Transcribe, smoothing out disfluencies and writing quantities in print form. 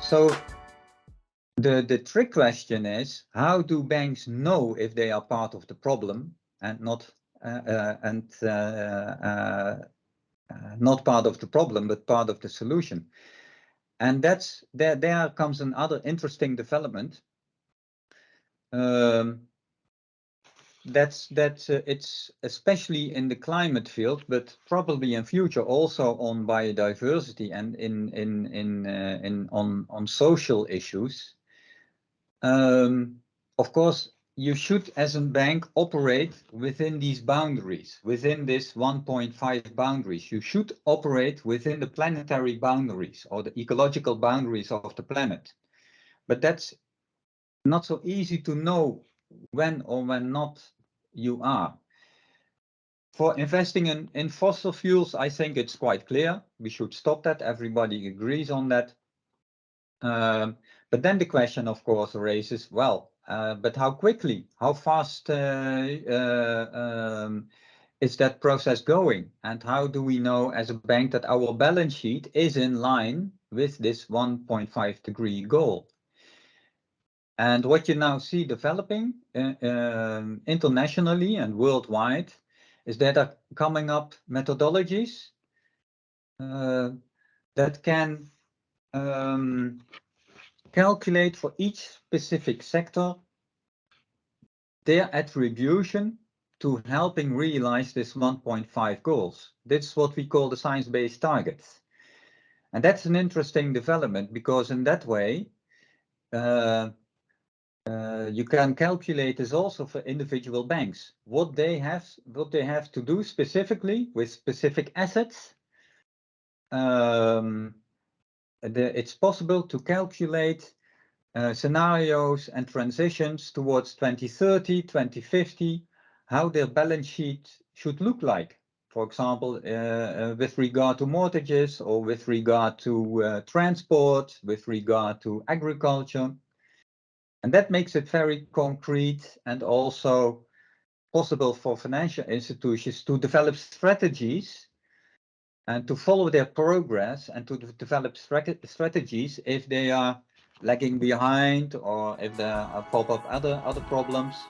So the trick question is, how do banks know if they are part of the problem and not not part of the problem, but part of the solution? And there comes another interesting development. It's especially in the climate field, but probably in future also on biodiversity and on social issues. Of course, you should, as a bank, operate within these boundaries, within this 1.5 boundaries. You should operate within the planetary boundaries or the ecological boundaries of the planet. But that's not so easy to know when or when not you are. For investing in fossil fuels, I think it's quite clear. We should stop that. Everybody agrees on that. But then the question, of course, arises, well, but how quickly, how fast is that process going? And how do we know as a bank that our balance sheet is in line with this 1.5 degree goal? And what you now see developing internationally and worldwide is that are coming up methodologies that can calculate for each specific sector their attribution to helping realize this 1.5 goals. That's what we call the science-based targets. And that's an interesting development because in that way, you can calculate this also for individual banks, what they have to do specifically with specific assets. It's possible to calculate scenarios and transitions towards 2030, 2050, how their balance sheet should look like. For example, with regard to mortgages or with regard to transport, with regard to agriculture. And that makes it very concrete and also possible for financial institutions to develop strategies and to follow their progress and to develop strategies if they are lagging behind or if there pop up other problems.